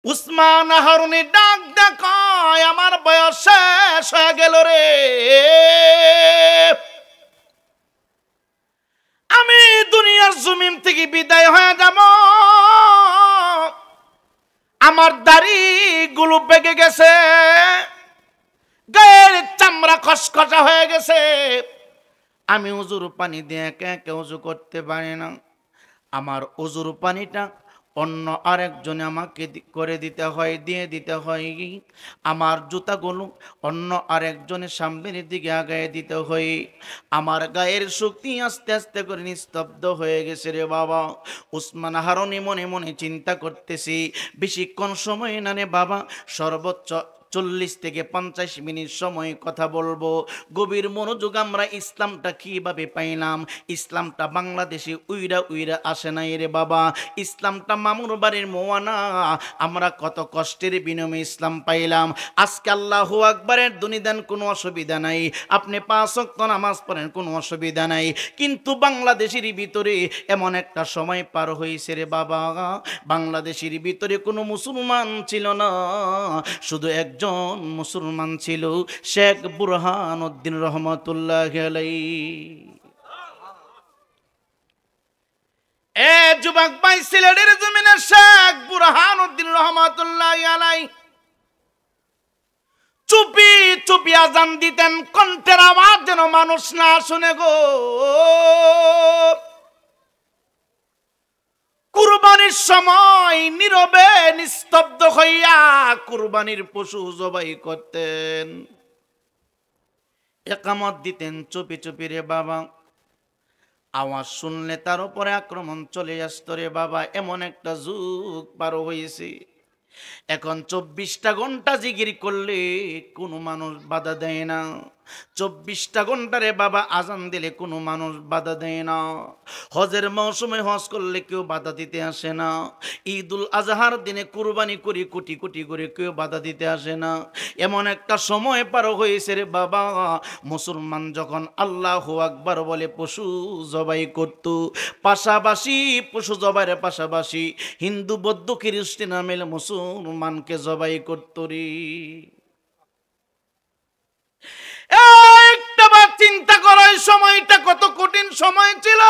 উসমান হারুনি ডাক দেখায়, আমার বয়স শেষ হয়ে গেল রে, আমি দুনিয়ার জমিন থেকে বিদায় হয়ে যাব, আমার দাড়ি গুলো পেকে গেছে, গায়ের চামড়া খসখসা হয়ে গেছে, আমি ওজুর পানি দিয়ে একে একে ওজু করতে পারি না, আমার ওজুর পানিটা অন্য আরেকজনে আমাকে করে দিতে হয়, দিয়ে দিতে হয়, আমার জুতাগুলো অন্য আরেকজনের সামনের দিকে আগায় দিতে হয়, আমার গায়ের শক্তি আস্তে আস্তে করে নিস্তব্ধ হয়ে গেছে রে বাবা। উসমান হারুনি মনে মনে চিন্তা করতেছি, বেশিক্ষণ সময় না রে বাবা, সর্বোচ্চ 40 থেকে 50 মিনিট সময় কথা বলবো। গভীর মনোযোগ আমরা ইসলামটা কিভাবে পাইলাম, ইসলামটা বাংলাদেশে উইরা উইরা আসে নাই রে বাবা, ইসলামটা মামুর বাড়ির মোয়ানা, আমরা কত কষ্টের বিনিময়ে ইসলাম পাইলাম। আজকে আল্লাহু আকবারের ধ্বনি দেন, কোনো অসুবিধা নাই, আপনি 5 ওয়াক্ত নামাজ পড়েন, কোনো অসুবিধা নাই, কিন্তু বাংলাদেশের ভিতরে এমন একটা সময় পার হয়েছে রে বাবা, বাংলাদেশের ভিতরে কোনো মুসলমান ছিল না, শুধু একজন মুসলমান ছিল, শেখ বুরহানুদ্দিন রহমাতুল্লাহ আলাইহি। এ যুবক ভাই, সিলেটের জমিনে শেখ বুরহানুদ্দিন রহমাতুল্লাহ আলাইহি চুপি চুপি আজান দিতেন, কণ্ঠের আওয়াজ যেন মানুষ না শুনে গো। কুরবানির সময় নীরবে নিস্তব্ধ হইয়া কুরবানির পশু জবাই করতেন, ইকামত দিতেন চুপি চুপি রে বাবা, আওয়াজ শুনলে তার উপরে আক্রমণ চলে আসতো রে বাবা, এমন একটা যুগ পার হয়েছে। এখন 24টা ঘন্টা জিকির করলে কোনো মানুষ বাধা দেয় না, 24টা ঘন্টা রে বাবা আজান দিলে কোনো মানুষ বাধা দেয় না, হজের মৌসুমে হজ করলে কেউ বাধা দিতে আসে না, ঈদুল আজহার দিনে কুরবানি করি কোটি কোটি করে কেউ বাধা দিতে আসে না। এমন একটা সময় পার হয়েছে রে বাবা, মুসলমান যখন আল্লাহু আকবার বলে পশু জবাই করত, পাশাপাশি পশু জবাইয়ের পাশাপাশি হিন্দু বৌদ্ধ খ্রিস্টান মিলে মুসলমানকে জবাই করত রে। একটাবার চিন্তা করো, এই সময়টা কত কঠিন সময় ছিল।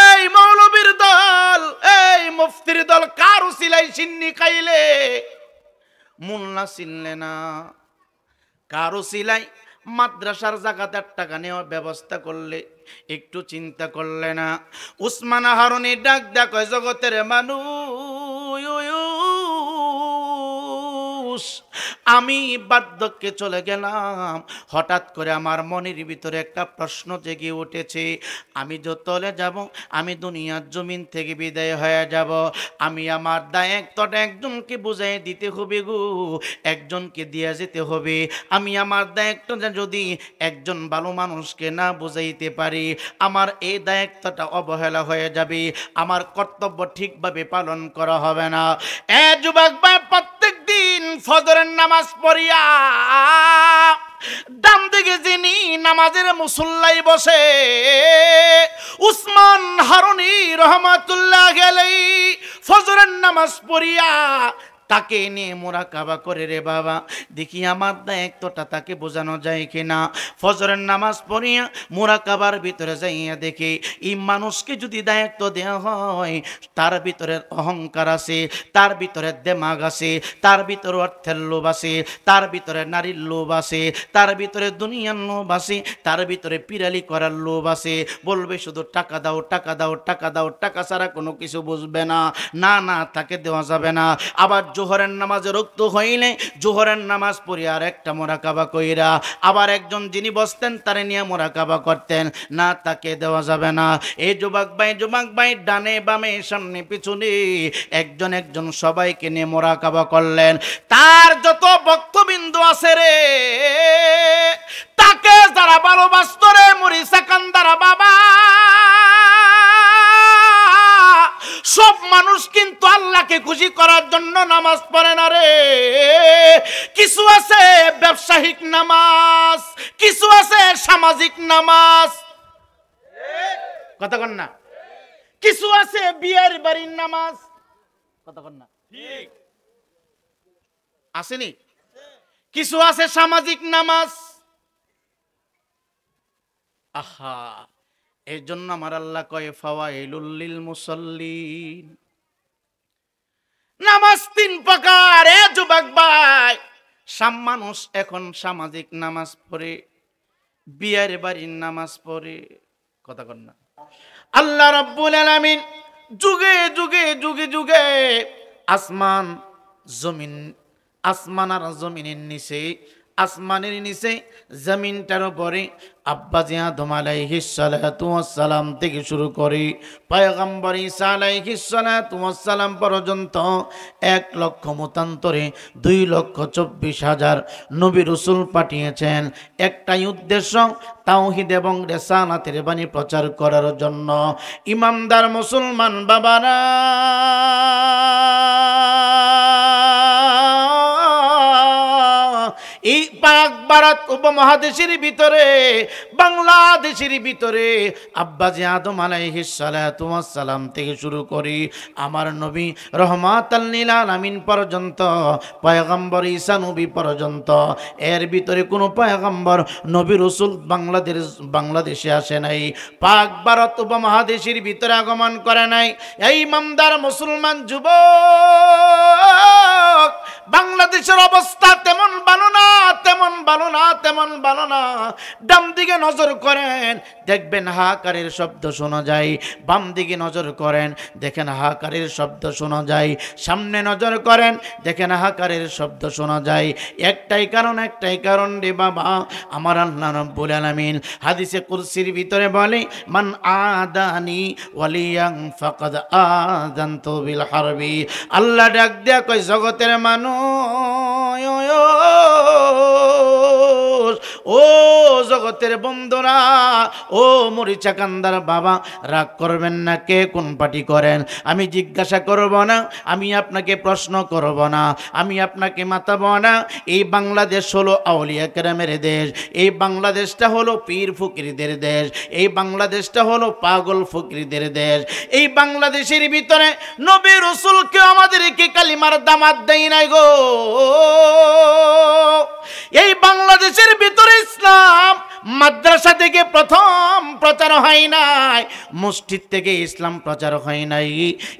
এই মৌলবীর দল, এই মুফতির দল কারো সিলাই সিন্নি খাইলে মোল্লা চিনলে না, কারো সিলাই মাদ্রাসার জাকাতে টাকা নেওয়ার ব্যবস্থা করলে একটু চিন্তা করলে না। উসমান হারুনি ডাক দেখো, জগতের মানুষ, আমি বার্ধক্যে চলে গেলাম, হঠাৎ করে আমার মনের ভিতরে একটা প্রশ্ন জেগে উঠেছে, আমি যতলে যাব, আমি দুনিয়ার জমিন থেকে বিদায় হয়ে যাব, আমি আমার দায়িত্বটা একজনকে বুঝাই দিতে হবে গো, একজনকে দিয়ে যেতে হবে, আমি আমার দায়িত্বটা যদি একজন ভালো মানুষকে না বুঝাইতে পারি, আমার এই দায়িত্বটা অবহেলা হয়ে যাবে, আমার কর্তব্য ঠিকভাবে পালন করা হবে না। এ যুবক ভাই, প্রত্যেক দিন ফজরের নামাজ পড়িয়া ডান দিকে যিনি নামাজের মুসল্লায় বসে, উসমান হারুনি রহমাতুল্লাহ আলাইহি ফজরের নামাজ পড়িয়া তাকে নিয়ে মুরাকাবা করে রে বাবা, দেখি আমার দায়িত্বটা তাকে বোঝানো যায় কিনা। ফজরের নামাজ পড়িয়া মুরাকাবার ভিতরে যাইয়া দেখি এই মানুষকে যদি দায়িত্ব দেওয়া হয়, তার ভিতরে অহংকার আছে, তার ভিতরে দেমাগ আছে, তার ভিতরে অর্থের লোভ আছে, তার ভিতরে নারীর লোভ আছে, তার ভিতরে দুনিয়ার লোভ আছে, তার ভিতরে পিরালি করার লোভ আছে, বলবে শুধু টাকা দাও টাকা দাও টাকা দাও, টাকা ছাড়া কোনো কিছু বুঝবে না, না না তাকে দেওয়া যাবে না। আবার জোহরের নামাজে রক্ত হইলে জোহরের নামাজ পড়ি আর একটা মোরাকাবা কইরা আবার একজন যিনি বসতেন তারে নিয়ে মোরাকাবা করতেন, না তাকে দেওয়া যাবে না। এই যুবক ভাই ডানে বামে সামনে পিছনে একজন একজন সবাইকে নিয়ে মোরাকাবা করলেন। তার যত ভক্তবিন্দু আছে রে, তাকে যারা ভালোবাসত রে, মুড়ি সাকান্দারা বাবা, সব মানুষ কিন্তু আল্লাহকে খুশি করার জন্য নামাজ পড়ে না রে। কিছু আছে ব্যবসায়িক নামাজ, কিছু আছে সামাজিক নামাজ, কথা কন না, কিছু আছে বিয়ের বাড়ির নামাজ, কথা বল না, ঠিক আসেনি? কিছু আছে সামাজিক নামাজ। আহা, এই জন্য আমার আল্লাহ কয় ফাওয়াইলুল লিল মুসাল্লিন। নামাজ তিন প্রকার। এ যুবক ভাই, মানুষ এখন সামাজিক নামাজ পড়ে, বিয়ের বাড়ির নামাজ পড়ে। কথা কন না। আল্লাহ রাব্বুল আলামিন যুগে যুগে যুগে যুগে আসমান জমিন, আসমান আর জমিনের নিচে, আসমানের নিচে জমিনটার উপরে আব্বাজি আদম আলাইহিস সালাতু ওয়াস সালাম থেকে শুরু করে পয়গম্বর ঈসা আলাইহিস সালাতু ওয়াস সালাম পর্যন্ত 1,00,000 মতান্তরে 2,24,000 নবী রাসূল পাঠিয়েছেন একটাই উদ্দেশ্য, তাওহীদ এবং রিসালাতের বাণী প্রচার করার জন্য। ইমানদার মুসলমান বাবারা, এই পাক ভারত উপমহাদেশের ভিতরে, বাংলাদেশের ভিতরে আব্বাজি আদম আলাইহিস সালাতু ওয়াস সালাম থেকে শুরু করি আমার নবী রহমাতাল লিল আলামিন পর্যন্ত, পয়গম্বর ঈসা নবী পর্যন্ত, এর ভিতরে কোনো পয়গম্বর নবী রাসূল বাংলাদেশে আসে নাই, পাক ভারত উপমহাদেশের ভিতরে আগমন করে নাই। এই ইমানদার মুসলমান যুবক, বাংলাদেশের অবস্থা তেমন ভালো না, তেমন ভালো না, তেমন ভালো না। ডান দিকে নজর করেন, দেখবেন হাহাকারের শব্দ শোনা যায়। বাম দিকে নজর করেন, দেখেন হাহাকারের শব্দ শোনা যায়। সামনে নজর করেন, দেখেন হাহাকারের শব্দ শোনা যায়। একটাই কারণ রে বাবা, আমার আল্লাহ রাব্বুল আলামিন হাদিসে কুরসির ভিতরে বলে, মান আদানি ওয়ালিয়ান ফাকাদ আযানতু বিল হারবি। আল্লাহ ডাক দেয়া কয়, জগতের মানুষ, ও জগতের বন্ধুরা, ও মরিচা কান্দার বাবা, রাগ করবেন না। কে কোন পার্টি করেন আমি জিজ্ঞাসা করব না, আমি আপনাকে প্রশ্ন করব না, আমি আপনাকে মাতাব না। এই বাংলাদেশ হলো আউলিয়া কেরামের দেশ, এই বাংলাদেশটা হলো পীর ফকিরদের দেশ, এই বাংলাদেশটা হলো পাগল ফকিরদের দেশ। এই বাংলাদেশের ভিতরে নবী রাসূলকে আমাদেরকে কালিমার দামাত দেয় নাই গো। এই বাংলাদেশের ভিতরে ইসলাম মাদ্রাসা থেকে প্রথম প্রচার হয় নাই, মসজিদ থেকে ইসলাম প্রচার হয় নাই।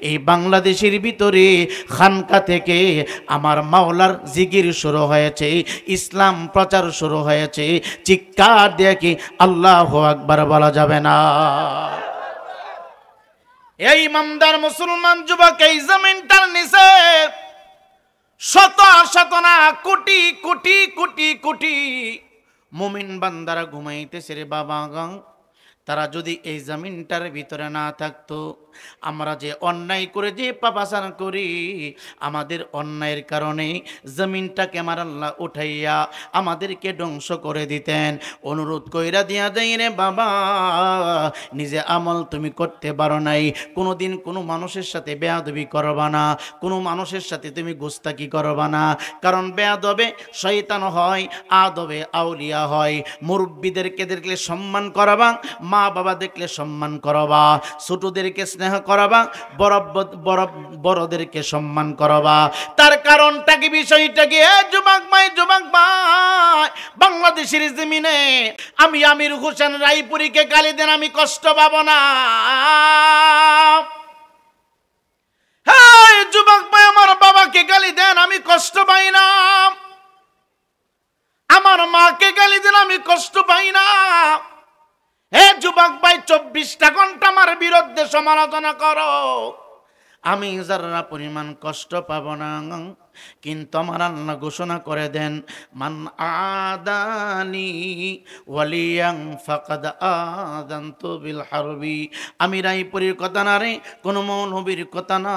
এই বাংলাদেশের ভিতরে খানকা থেকে আমার মাওলার জিকির শুরু হয়েছে, ইসলাম প্রচার শুরু হয়েছে। চিৎকার দিয়ে কি আল্লাহু আকবার বলা যাবে না? এই ইমানদার মুসলমান যুবক, এই জমিনটার নিচে শত শত না কোটি কোটি কোটি কোটি মুমিন বান্দারা ঘুমাইতেছে রে বাবা। তারা যদি এই জমিনটার ভিতরে না থাকতো, আমরা যে অন্যায় করে যে পাপাচার করি, আমাদের অন্যায়ের কারণে জমিনটাকে আমার আল্লাহ উঠাইয়া আমাদেরকে ধ্বংস করে দিতেন। অনুরোধ কইরা দিয়া দেই রে বাবা, নিজে আমল তুমি করতে পারো নাই, কোনোদিন কোনো মানুষের সাথে বেয়াদবি করবা না, কোনো মানুষের সাথে তুমি গোস্তাকি করবা না। কারণ বেয়াদবে শয়তান হয়, আদবে আউলিয়া হয়। মুরব্বীদেরকে দেখলে সম্মান করবা, মা বাবা দেখলে সম্মান করবা, ছোটদেরকে স্নেহ করবা, বড়দেরকে সম্মান করবা। তার কারণটা কি, বিষয়টা কি? যুবক ভাই, যুবক ভাই, বাংলাদেশের জমিনে আমি আমির হোসেন রায়পুরীকে গালি দেন, আমি কষ্ট পাবো না। হ্যাঁ যুবক ভাই, আমার বাবাকে গালি দেন, আমি কষ্ট পাই না। আমার মাকে গালি দেন, আমি কষ্ট পাই না। হে যুবক ভাই, 24টা ঘন্টা আমার বিরুদ্ধে সমালোচনা করো, আমি যারা পরিমাণ কষ্ট পাব না। কিন্তু আমার আল্লাহ ঘোষণা করে দেন, মান আদানি ওয়ালিয়ান ফাকাদ আযানতু বিল হারবি। আমি রায়পুরীর কথা না রে, কোনো মৌলবীর কথা না।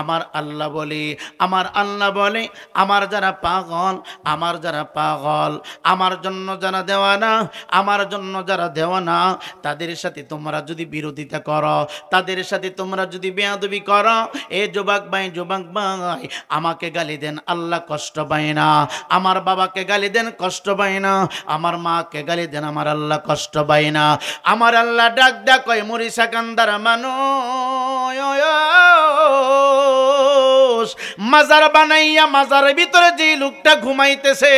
আমার আল্লাহ বলে, আমার আল্লাহ বলে, আমার যারা পাগল, আমার যারা পাগল, আমার জন্য যারা দেওয়ানা, আমার জন্য যারা দেওয়ানা, তাদের সাথে তোমরা যদি বিরোধিতা করো, তাদের সাথে তোমরা যদি বেয়াদবি করো, এ যুবক ভাই, যুবক ভাই, আমাকে গালি দেন, আল্লাহ কষ্ট পায় না। আমার বাবাকে গালি দেন, কষ্ট পায় না। আমার মাকে গালি দেন, আমার আল্লাহ কষ্ট পায় না। আমার আল্লাহ ডাক ডাক কয়, মরিচা কান্দার মানুষ, মাজার বানাইয়া মাজারের ভিতরে যে লোকটা ঘুমাইতেছে,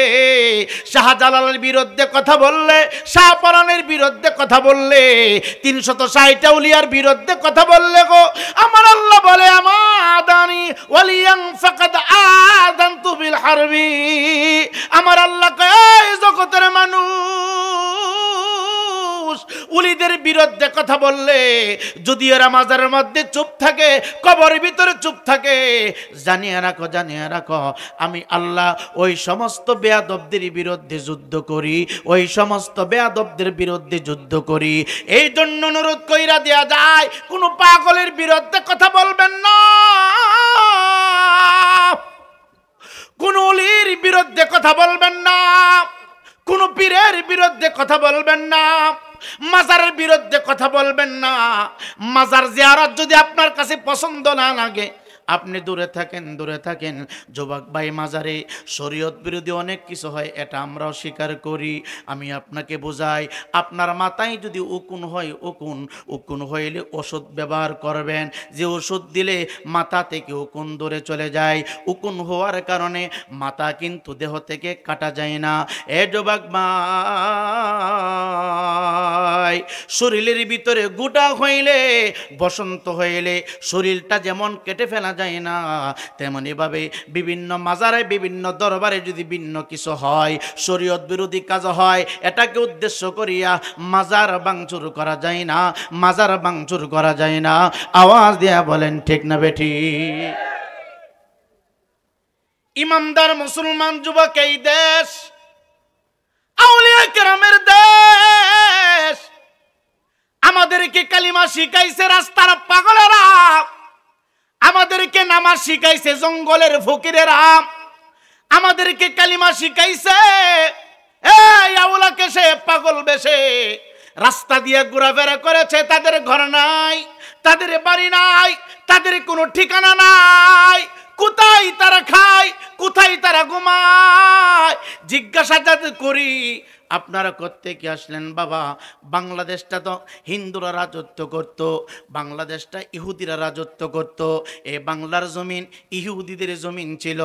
শাহজালালের বিরুদ্ধে কথা বললে, শাহপরানের বিরুদ্ধে কথা বললে, 360 আউলিয়ার বিরুদ্ধে কথা বললে গো আমার আল্লাহ বলে আমাদানি ওয়ালিয়াং ফাকাদ আযানতু বিল হারবি। আমার আল্লাহ কয় জগতের মানুষ উলিদের বিরুদ্ধে কথা বললে যদি এরা মাজারের মধ্যে চুপ থাকে, কবরের ভিতরে চুপ থাকে, জানিয়ে রাখো আমি আল্লাহ ওই সমস্ত বেয়াদবদের বিরুদ্ধে যুদ্ধ করি, ওই সমস্ত বেয়াদবদের বিরুদ্ধে যুদ্ধ করি। এই জন্য অনুরোধ কইরা দেয়া যায়, কোনো পাগলের বিরুদ্ধে কথা বলবেন না, কোন ওলির বিরুদ্ধে কথা বলবেন না, কোন পীরের বিরুদ্ধে কথা বলবেন না, মাজারের বিরুদ্ধে কথা বলবেন না। মাজার জিয়ারত যদি আপনার কাছে পছন্দ না লাগে, আপনি দূরে থাকেন। যুবক ভাই, মাজারে শরীয়ত বিরোধী অনেক কিছু হয়, এটা আমরাও স্বীকার করি। আমি আপনাকে বোঝাই, আপনার মাথায় যদি উকুন হয়, উকুন হইলে ওষুধ ব্যবহার করবেন, যে ওষুধ দিলে মাথা থেকে উকুন দূরে চলে যায়। উকুন হওয়ার কারণে মাথা কিন্তু দেহ থেকে কাটা যায় না। এ যুবক ভাই, শরীরের ভিতরে গোটা হইলে, বসন্ত হইলে শরীরটা যেমন কেটে ফেলা যায় না, তেমনি ভাবে বিভিন্ন মাজারে বিভিন্ন দরবারে যদি ভিন্ন কিছু হয়, শরীয়ত বিরোধী কাজ হয়, এটাকে উদ্দেশ্য করিয়া মাজার ভাঙচুর করা যায় না, মাজার ভাঙচুর করা যায় না। আওয়াজ দিয়া বলেন ঠিক না বেঠিক? ইমানদার মুসলমান যুবক এই দেশ আউলিয়া কেরামের দেশ। আমাদেরকে কালিমা শিখাইছে রাস্তার পাগলেরা, আমাদেরকে নামাজ শিখাইছে জঙ্গলের ফকিরেরা, আমাদেরকে কালিমা শিখাইছে এই আউলাকে সে পাগল বেশে রাস্তা দিয়ে ঘোরাফেরা করেছে। তাদের ঘর নাই, তাদের বাড়ি নাই, তাদের কোনো ঠিকানা নাই, কোথায় তারা খায়, কোথায় তারা ঘুমায়। জিজ্ঞাসা যাতে করি, আপনারা কোত্থেকে আসলেন? বাবা, বাংলাদেশটা তো হিন্দুরা রাজত্ব করত, বাংলাদেশটা ইহুদিরা রাজত্ব করত। এই বাংলার জমিন ইহুদিদের জমিন ছিল,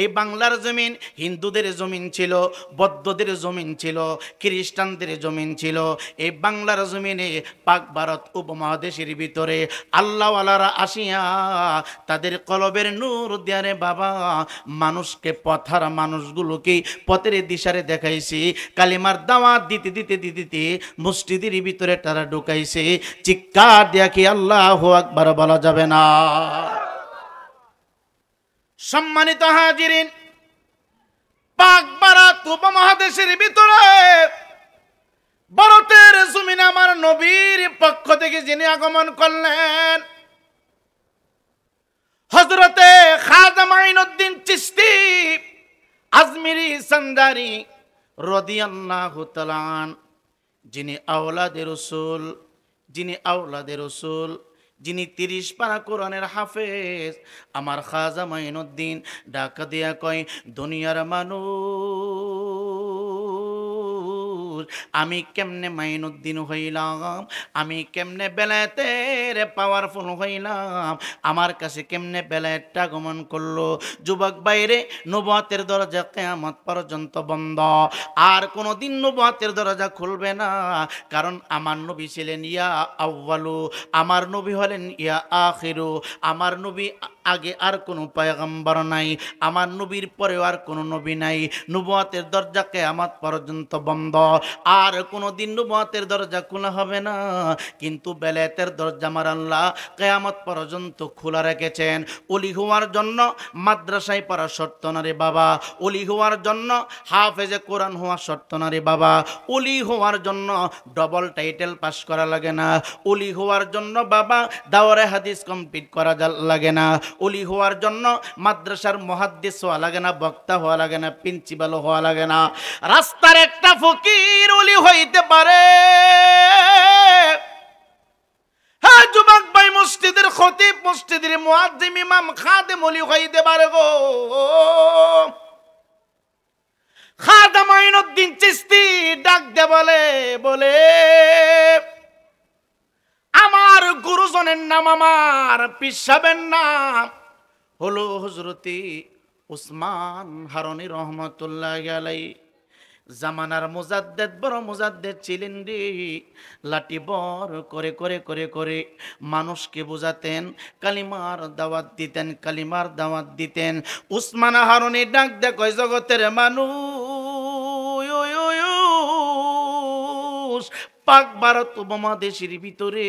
এই বাংলার জমিন হিন্দুদের জমিন ছিল, বৌদ্ধদের জমিন ছিল, খ্রিস্টানদের জমিন ছিল। এই বাংলার জমিনে পাক ভারত উপমহাদেশের ভিতরে আল্লাহওয়ালারা আসিয়া তাদের কলবের নূর দেয়ারে বাবা মানুষকে পথার মানুষগুলোকে পথের দিশারে দেখাইছি। কালিমার দাওয়াত দিতে দিতে মসজিদের ভিতরে তারা ঢুকাইছে। চিৎকার দিয়া কি আল্লাহু আকবার বলা যাবে না? সম্মানিত হাজিরিন, পাক ভারত উপমহাদেশের ভিতরে ভারতের জমিনে আমার নবীর পক্ষ থেকে যিনি আগমন করলেন, হযরতে খাজা মাইনুদ্দিন চিশতি আজমিরি সন্দারি রাদিয়াল্লাহু তাআলা আনহু, যিনি আওলাদে রাসূল, যিনি 30 পারা কোরআনের হাফেজ, আমার খাজা মাইনুদ্দিন ডাকা দিয়া কয়, দুনিয়ার মানুষ আমি কেমনে মাইনুদ্দিন হইলাম, আমি কেমনে বেলায়েতের পাওয়ারফুল হইলাম, আমার কাছে কেমনে বেলায়েতটা আগমন করলো? যুবক বাইরে, নবুয়তের দরজা কিয়ামত পর্যন্ত বন্ধ, আর কোনোদিন নবুয়তের দরজা খুলবে না। কারণ আমার নবী ছিলেন ইয়া আউয়ালু, আমার নবী হলেন ইয়া আখিরু। আমার নবী আগে আর কোনো পয়গম্বর নাই, আমার নবীর পরেও আর কোনো নবী নাই। নবুয়তের দরজা কিয়ামত পর্যন্ত বন্ধ, আর কোনোদিন নবুয়তের দরজা খোলা হবে না। কিন্তু বেলায়েতের দরজা আমার আল্লাহ কিয়ামত পর্যন্ত খোলা রেখেছেন। ওলি হওয়ার জন্য মাদ্রাসায় পড়া শর্ত না রে বাবা, ওলি হওয়ার জন্য হাফেজে কোরআন হওয়া শর্ত না রে বাবা, ওলি হওয়ার জন্য ডবল টাইটেল পাস করা লাগে না, ওলি হওয়ার জন্য বাবা দাওরে হাদিস কমপ্লিট করা লাগে না, ওলি হওয়ার জন্য মাদ্রাসার মুহাদ্দিস হওয়া লাগে না, বক্তা হওয়া লাগে না, প্রিন্সিপাল হওয়া লাগে না। রাস্তার একটা ফকির ওলি হইতে পারে। হ্যাঁ যুবক ভাই, মসজিদের খতিব, মসজিদের মুয়াজ্জিম, ইমাম, খাদেম ওলি হইতে পারে গো। খাজা মাইনুদ্দিন চিশতি ডাক দে বলে আমার গুরুজনের নাম, আমার পীর সাহেবের নাম হলো হযরতে উসমান হারুনি রহমাতুল্লাহি আলাইহি। জামানার মুজাদ্দেদ, বড় মুজাদ্দেদ ছিলেন রে। লাঠি বর করে করে করে করে মানুষকে বোঝাতেন, কালিমার দাওয়াত দিতেন, কালিমার দাওয়াত দিতেন। উসমান হারুনি ডাক দেয়, কয় জগতের মানুষ, পাক ভারত উপমহাদেশের ভিতরে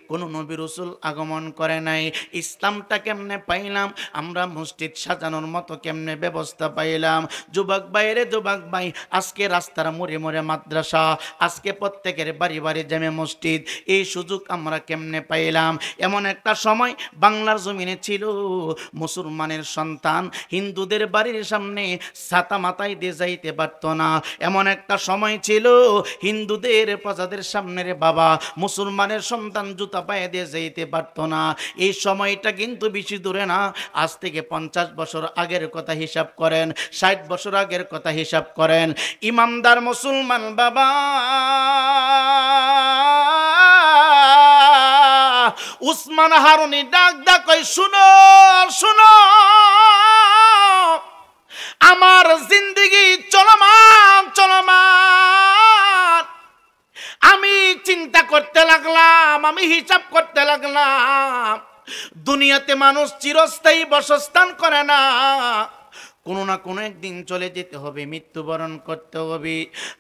কোন নবী রাসূল আগমন করে নাই। ইসলামটা কেমনে পাইলাম আমরা? মসজিদ সাজানোর মতো কেমনে ব্যবস্থা পাইলাম? যুবক ভাইরে, যুবক ভাই, আজকে রাস্তার মোড়ে মোড়ে মাদ্রাসা, আজকে প্রত্যেকের বাড়ি বাড়ি জামে মসজিদ, এই সুযোগ আমরা কেমনে পাইলাম? এমন একটা সময় বাংলার জমিনে ছিল, মুসলমানের সন্তান হিন্দুদের বাড়ির সামনে ছাতা মাথায় দিয়ে যাইতে পারত না। এমন একটা সময় ছিল হিন্দুদের প্রজাদের সামনে রে বাবা মুসলমানের সন্তান জুতা পায়ে দিয়ে যাইতে পারত না। এই সময়টা কিন্তু বেশি দূরে না, আজ থেকে 50 বছর আগের কথা হিসাব করেন, 60 বছর আগের কথা হিসাব করেন। ইমানদার মুসলমান বাবা উসমান হারুনি ডাক ডাক কই, শুনো শুনো, আমার জিন্দেগি চলমান চলমান। আমি চিন্তা করতে লাগলাম, আমি হিসাব করতে লাগলাম, দুনিয়াতে মানুষ চিরস্থায়ী বাসস্থান করে না, কোনো না কোনো একদিন চলে যেতে হবে, মৃত্যুবরণ করতে হবে।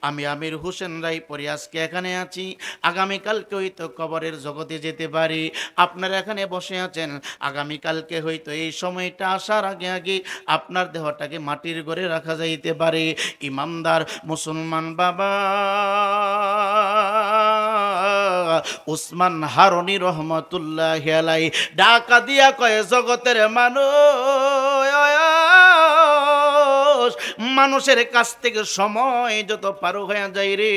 আমি আমির হোসেন রায়পুরি আজকে এখানে আছি, আগামীকালকে হয়তো কবরের জগতে যেতে পারি। আপনারা এখানে বসে আছেন, আগামীকালকে হয়তো এই সময়টা আসার আগে আগে আপনার দেহটাকে মাটির ঘরে রাখা যাইতে পারে। ইমানদার মুসলমান বাবা উসমান হারুনি রহমাতুল্লাহি আলাইহি ডাকা দিয়া কয়, জগতের মানুষের কাছ থেকে সময় যত পার হয়ে যায় রে,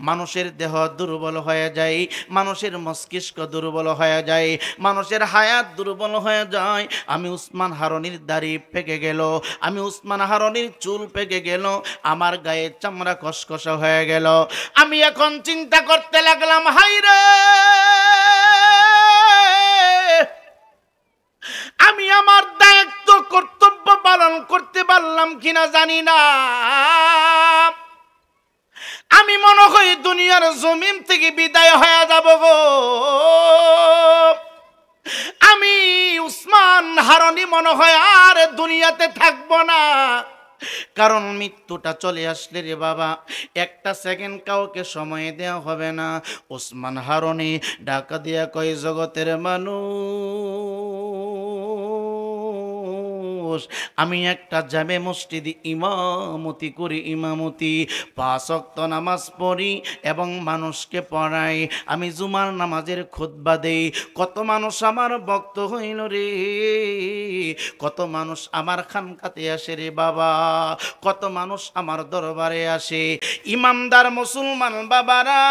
মানুষের দেহ দুর্বল হয়ে যায়, মানুষের মস্তিষ্ক দুর্বল হয়ে যায়, মানুষের হায়াত দুর্বল হয়ে যায়। আমি উসমান হারুনির দাড়ি পেকে গেল, আমি উসমান হারুনির চুল পেকে গেল, আমার গায়ে চামড়া কসকসা হয়ে গেল। আমি এখন চিন্তা করতে লাগলাম, হায়রে আমি আমার দায়িত্ব কর্তব্য পালন করতে পারলাম কিনা জানি না। আমি মনে হয় দুনিয়ার জমিন থেকে বিদায় হয়ে যাব গো। আমি উসমান হারুনি মনে হয় আর দুনিয়াতে থাকবো না, কারণ মৃত্যুটা চলে আসলে রে বাবা একটা সেকেন্ড কাউকে সময় দেওয়া হবে না। উসমান হারুনি ডাকা দিয়া কয়, জগতের মানুষ, আমি একটা জামে মসজিদে ইমামতি করি, ইমামতি 5 ওয়াক্ত নামাজ পড়ি এবং মানুষকে পড়াই, আমি জুমার নামাজের খুতবা দেই। কত মানুষ আমার ভক্ত হইল রে, কত মানুষ আমার খানকাতে আসে রে বাবা, কত মানুষ আমার দরবারে আসে। ইমানদার মুসলমান বাবারা,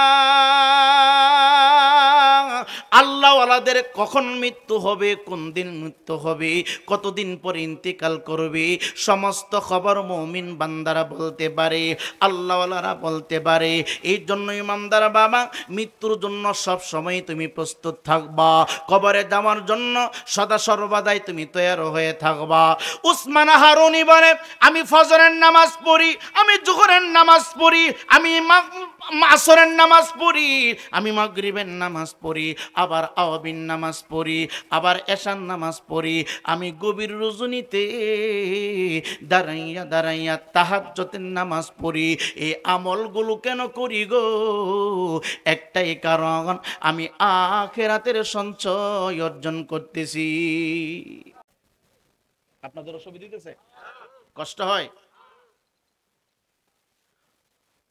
আল্লাহওয়ালাদের কখন মৃত্যু হবে, কোন দিন মৃত্যু হবে, কতদিন পরে ইন্তেকাল করবে, সমস্ত খবর মুমিন বান্দারা বলতে পারে, আল্লাহওয়ালারা বলতে পারে। এই জন্য ইমানদার বাবা মৃত্যুর জন্য সব সময় তুমি প্রস্তুত থাকবা, কবরে যাওয়ার জন্য সদা সর্বদাই তুমি তৈয়ার হয়ে থাকবা। উসমান হারুনি বলে, আমি ফজরের নামাজ পড়ি, আমি জোহরের নামাজ পড়ি, আমি আসরের নামাজ পড়ি, আমি মাগরিবের নামাজ পড়ি, আবার আওয়াবিন নামাজ পড়ি, আবার এশার নামাজ পড়ি, আমি গভীর রজনীতে দাঁড়াইয়া দাঁড়াইয়া তাহাজ্জুদের নামাজ পড়ি। এই আমলগুলো কেন করি গো? একটাই কারণ, আমি আখিরাতের সঞ্চয় অর্জন করতেছি। আপনাদের অসুবিধা দিতেছে? কষ্ট হয়?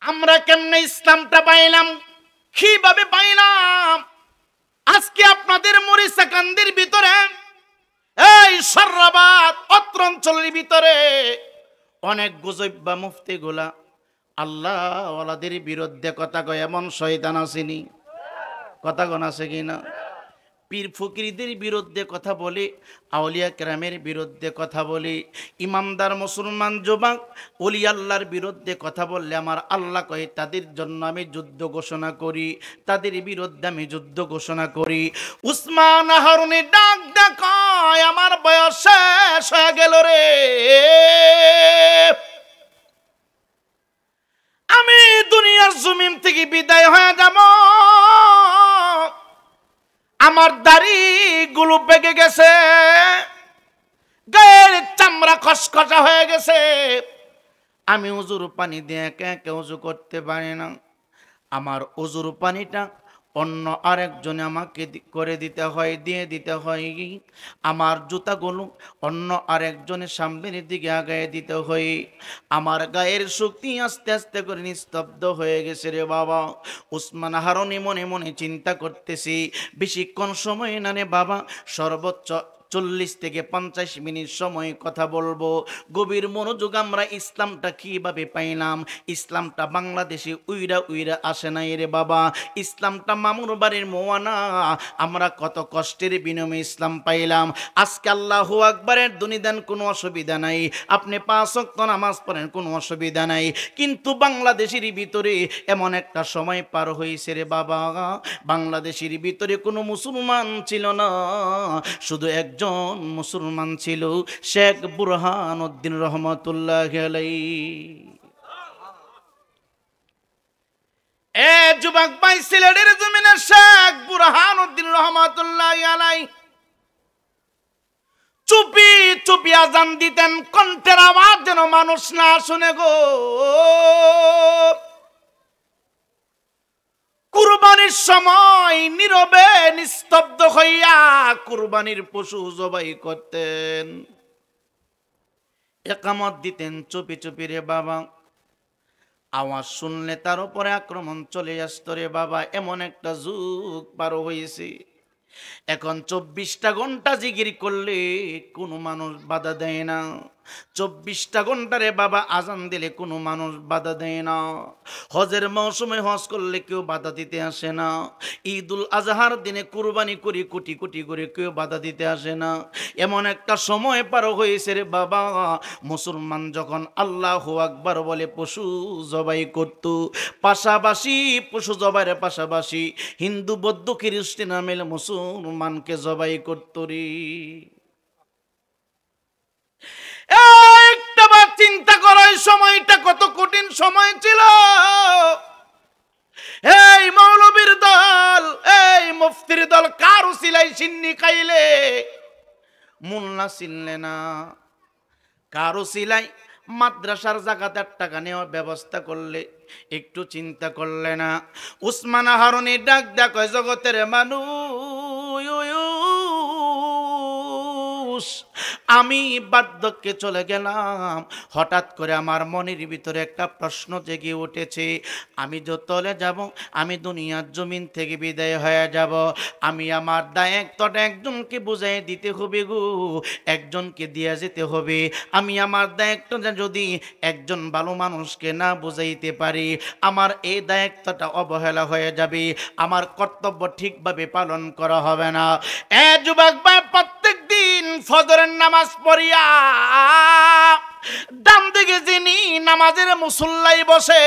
আমরা কেমনে ইসলামটা পাইলাম, কিভাবে পাইলাম? আজকে আপনাদের মরিচাকান্দির ভিতরে, এই সর্রাবাদ অত্র অঞ্চলের ভিতরে অনেক গুজব মুফতি গুলা আল্লাহ ওয়ালাদের বিরুদ্ধে কথা কয়, এমন শয়তান আসেনি? কথা কোন আছে কিনা? পীর ফকিরদের বিরুদ্ধে কথা বলি, আউলিয়া কেরামের বিরুদ্ধে কথা বলি, ইমানদার মুসলমান যুবক ওলি আল্লাহর বিরুদ্ধে কথা বললে আমার আল্লাহ কয় তাদের জন্য আমি যুদ্ধ ঘোষণা করি, তাদের বিরুদ্ধে আমি যুদ্ধ ঘোষণা করি। উসমান হারুনি ডাক দেখায় আমার বয়স শেষ হয়ে গেল রে, আমি দুনিয়ার জমিন থেকে বিদায় হয়ে যাব, আমার দাড়ি গুলো পেকে গেছে, গায়ের চামড়া খসখসা হয়ে গেছে, আমি উজুর পানি দিয়ে একে একে উজু করতে পারি না, আমার উজুর পানিটা অন্য আরেকজনে আমাকে করে দিতে হয়, দিয়ে দিতে হয়, আমার জুতাগুলো অন্য আরেকজনের সামনের দিকে আগায় দিতে হয়, আমার গায়ের শক্তি আস্তে আস্তে করে নিস্তব্ধ হয়ে গেছে রে বাবা। উসমান হারুনি মনে মনে চিন্তা করতেছি বেশিক্ষণ সময় না রে বাবা, সর্বোচ্চ 40 থেকে 50 মিনিট সময় কথা বলবো। গভীর মনোযোগ আমরা ইসলামটা কিভাবে পাইলাম, ইসলামটা বাংলাদেশে উইরা উইরা আসে নাই রে বাবা, ইসলামটা মামুর বাড়ির মোয়ানা, আমরা কত কষ্টের বিনিময়ে ইসলাম পাইলাম। আজকে আল্লাহু আকবারের ধ্বনি দেন, কোনো অসুবিধা নাই, আপনি 5 ওয়াক্ত নামাজ পড়েন, কোনো অসুবিধা নাই, কিন্তু বাংলাদেশের ভিতরে এমন একটা সময় পার হয়েছে রে বাবা, বাংলাদেশের ভিতরে কোনো মুসলমান ছিল না, শুধু একজন মুসলমান ছিল, শেখ বুরহানুদ্দিন রহমাতুল্লাহ আলাইহি। এ যুবক ভাই, সিলেটের জমিনে শেখ বুরহানুদ্দিন রহমাতুল্লাহ আলাইহি চুপি চুপি আজান দিতেন, কণ্ঠের আওয়াজ যেন মানুষ না শুনে গো। কুরবানির সময় নীরবে নিস্তব্ধ হইয়া কুরবানির পশু জবাই করতেন, একামত দিতেন চুপি চুপি রে বাবা, আওয়াজ শুনলে তার উপরে আক্রমণ চলে আসতো রে বাবা, এমন একটা যুগ পার হয়েছে। এখন 24টা ঘন্টা জিকির করলে কোনো মানুষ বাধা দেয় না, 24টা ঘন্টা রে বাবা আজান দিলে কোনো মানুষ বাধা দেয় না, হজের মৌসুমে হজ করলে কেউ বাধা দিতে আসে না, ঈদুল আজহার দিনে কুরবানি করি কোটি কোটি করে কেউ বাধা দিতে আসে না। এমন একটা সময় পার হয়েছে রে বাবা, মুসলমান যখন আল্লাহু আকবার বলে পশু জবাই করত, পাশাপাশি পশু জবাইয়ের পাশাপাশি হিন্দু বৌদ্ধ খ্রিস্টান মিলে মুসলমানকে জবাই করত রে। একটাবার চিন্তা করো, এই সময়টা কত কঠিন সময় ছিল। এই মৌলবীর দল, এই মুফতির দল কারো সিলাই সিন্নি খাইলে মুন্না চিনলে না, কারো সিলাই মাদ্রাসার জাকাত 8 টাকা নেওয়ার ব্যবস্থা করলে একটু চিন্তা করলে না। উসমান হারুনি ডাক দেখো জগতের মানুষ, আমি বার্ধক্যে চলে গেলাম, হঠাৎ করে আমার মনের ভিতরে একটা প্রশ্ন জেগে উঠেছে, আমি যতলে যাব, আমি দুনিয়ার জমিন থেকে বিদায় হয়ে যাব, আমি আমার দায়িত্বটা একজনকে বুঝাই দিতে হবে গো, একজনকে দিয়ে যেতে হবে। আমি আমার দায়িত্বটা যদি একজন ভালো মানুষকে না বুঝাইতে পারি, আমার এই দায়িত্বটা অবহেলা হয়ে যাবে, আমার কর্তব্য ঠিকভাবে পালন করা হবে না। এ যুবক ভাই, প্রত্যেক দিন ফজরের নামাজ পড়িয়া ডান দিকে যিনি নামাজের মুসল্লাই বসে,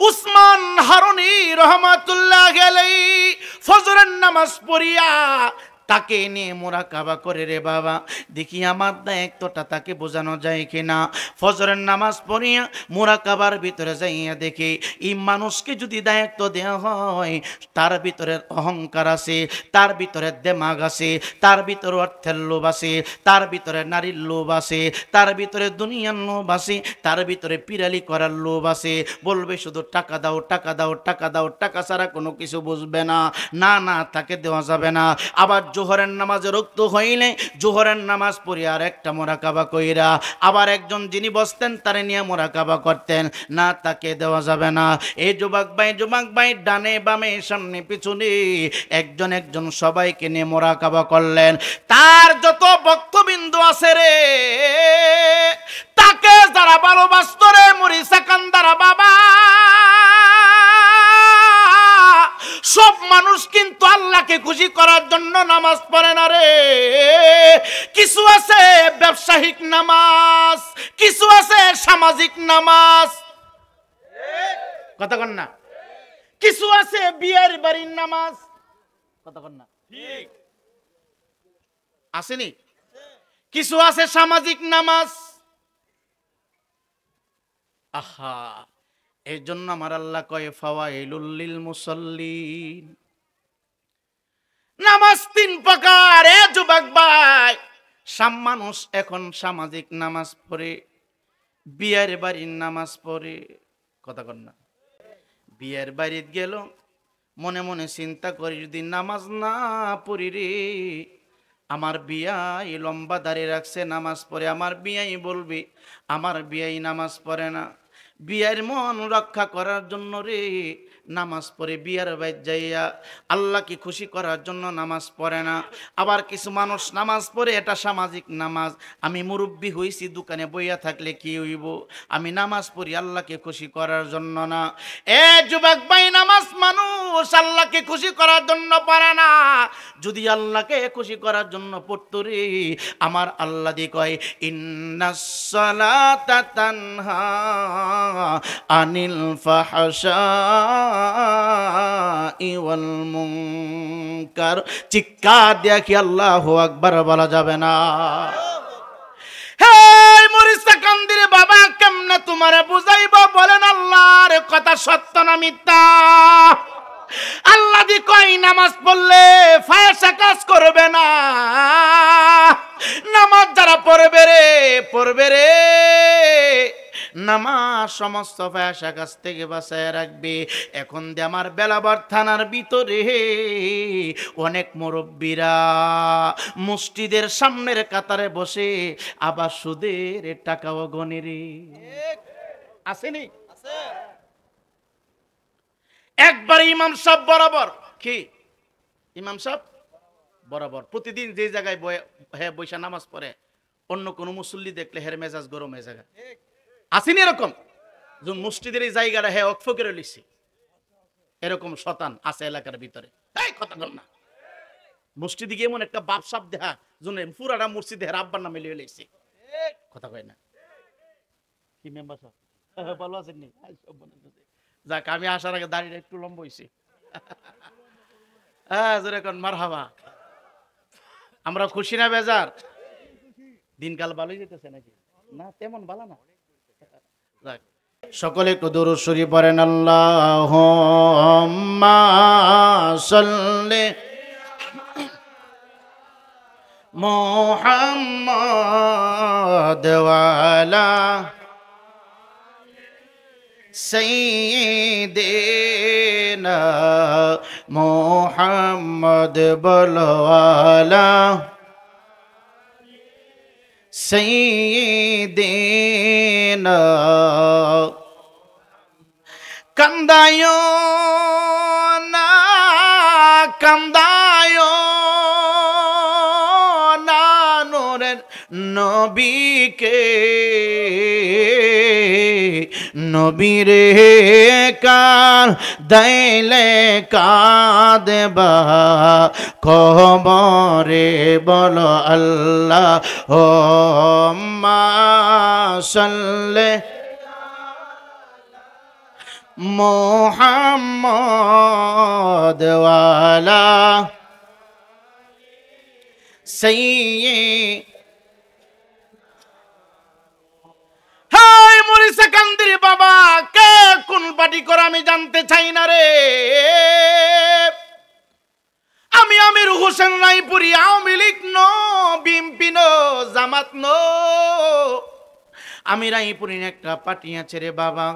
উসমান হারুনি রহমাতুল্লাহ আলাইহি ফজরের নামাজ পড়িয়া তাকে নিয়ে মুরাকাবা করে রে বাবা, দেখি আমার দায়িত্বটা তাকে বোঝানো যায় কিনা। ফজরের নামাজ পড়িয়া মুরাকাবার ভিতরে যাইয়া দেখি এই মানুষকে যদি দায়িত্ব দেওয়া হয়, তার ভিতরে অহংকার আছে, তার ভিতরে দেমাগ আছে, তার ভিতরে অর্থের লোভ আছে, তার ভিতরে নারীর লোভ আছে, তার ভিতরে দুনিয়ার লোভ আছে, তার ভিতরে পিরালি করার লোভ আছে, বলবে শুধু টাকা দাও টাকা দাও টাকা দাও, টাকা ছাড়া কোনো কিছু বুঝবে না, না না তাকে দেওয়া যাবে না। আবার জোহরের নামাজে রক্ত হইলে জোহরের নামাজ পড়ে আর একটা মুরাকাবা কইরা আবার একজন যিনি বসতেন তারে নিয়ে মুরাকাবা করতেন, না তাকে দেওয়া যাবে না। এই যুবক ভাই ডানে বামে সামনে পিছনে একজন একজন সবাইকে নিয়ে মুরাকাবা করলেন। তার যত ভক্তবিন্দু আছে রে, তাকে যারা ভালোবাসত রে, মুড়ি সাকান্দারা বাবা, সব মানুষ কিন্তু আল্লাহকে খুশি করার জন্য নামাজ পড়ে না রে। কিছু আছে ব্যবসায়িক নামাজ, কিছু আছে সামাজিক নামাজ, কথা কন না। কিছু আছে বিয়ের বাড়ির নামাজ, কথা কন না, ঠিক আসেনি? কিছু আছে সামাজিক নামাজ। আহা, এই জন্য আমার আল্লাহ কয় ফাওয়াইলুল লিল মুসাল্লিন। নামাজ তিন প্রকার। এ যুবক ভাই, মানুষ এখন সামাজিক নামাজ পড়ে, বিয়ের বাড়ির নামাজ পড়ে, কথা কন না। বিয়ের বাড়িতে গেল, মনে মনে চিন্তা করি যদি নামাজ না পড়ি রে, আমার বিয়াই লম্বা দাঁড়িয়ে রাখছে নামাজ পড়ে, আমার বিয়াই বলবি আমার বিয়াই নামাজ পড়ে না। বিয়ের মন রক্ষা করার জন্য রে নামাজ পড়ে, বিয়ের বাইর যাইয়া আল্লাহকে খুশি করার জন্য নামাজ পড়ে না। আবার কিছু মানুষ নামাজ পড়ে, এটা সামাজিক নামাজ। আমি মুরব্বী হইছি, দোকানে বইয়া থাকলে কি হইব, আমি নামাজ পড়ি আল্লাহকে খুশি করার জন্য না। এ যুবক ভাই, নামাজ মানুষ আল্লাহকে খুশি করার জন্য পড়ে না। যদি আল্লাহকে খুশি করার জন্য পড়তো রে, আমার আল্লাহ দি কয় ইন্নাস সালাতা তানহা আনিল ফাহশাই ওয়াল মুনকার। চিৎকার দিয়া কি আল্লাহু আকবার বলা যাবে না? হে মরিসা কান্দিরে বাবা, কেমনে তোমারে বুঝাইবা বলেন? আল্লাহর কথা সত্য না মিথ্যা? আল্লাহ দি কই নামাজ পড়লে ফায়সা কাজ করবে না। নামাজ যারা পড়বে রে নামাজ সমস্ত ফায়সা কাজ থেকে বাঁচায় রাখবে। এখন দিয়ে আমার বেলাবার থানার ভিতরে অনেক মুরব্বীরা মসজিদের সামনের কাতারে বসে আবার সুদের টাকাও গনে রে। আসেনি? একবার ইমাম সাহেব বরাবর, কি ইমাম সাহেব বরাবর প্রতিদিন যে জায়গায় বৈশা নামাজ পড়ে, অন্য কোন মুসল্লি দেখলে হের মেজাজ গরম হয়ে যায়। আসেনি এরকম? মসজিদের এই জায়গাটা হ্যাঁ অক্ফ করে লিছি, এরকম শতান আছে এলাকার ভিতরে। কথা বল না, মসজিদে গিয়ে এমন একটা বাপ সাপ দেখা পুরাটা মসজিদে হের আব্বার নামে লিয়ে লেছি, কথা কয় না। কি মেম্বার সাহেব ভালো আছেন নি? যাক, আমি আসার আগে দাঁড়িয়ে একটু লম্বা হয়েছি। হ্যাঁ, যেরকম মারহাবা। আমরা খুশি না বেজার? দিনকাল ভালোই যেতেছে নাকি? না তেমন ভালো না। যাক, সকলে একটু দুরূদ শরীফ পড়েন। আল্লাহুম্মা সাল্লি মুহাম্মাদ ওয়া আলা সাইয়্যিদিনা মুহাম্মদ বলওয়ালা সাইয়্যিদিনা। কান্দায়ো না, কান্দায়ো না নূরের নবীকে, নবীরে কার দাইলে কাঁদবা কবরে বলো আল্লাহুম্মা সাল্লি মুহাম্মাদ ওয়া আলা সাইয়্যিদিনা। হাই মরিসা কান্দির বাবা, কে কোন পার্টি করে আমি জানতে চাই না রে। আমি Amir Hossain Raipuri, Awami League no, BNP no, Jamaat no, আমি রায়পুরি একটা পার্টি আছে রে বাবা।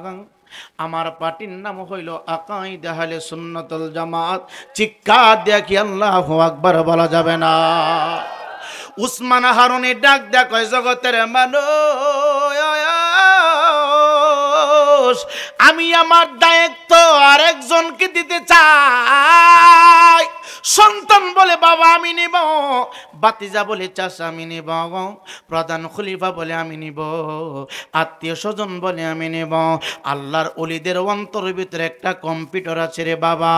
আমার পার্টির নাম হইল আকাইদা আহলে সুন্নাতুল জামাত। চিৎকার দিয়া কি আল্লাহু আকবার বলা যাবে না? উসমান হারুনি ডাক দেয়া কয়, জগতের মানুষ, আমি আমার দায়িত্ব আরেকজনকে দিতে চাই। সন্তান বলে বাবা আমি নিব, বাতিজা বলে চাচা আমি নিব, প্রধান খলিফা বলে আমি নিব, আত্মীয় স্বজন বলে আমি নেব। আল্লাহর ওলিদের অন্তরের ভিতরে একটা কম্পিউটার আছে রে বাবা,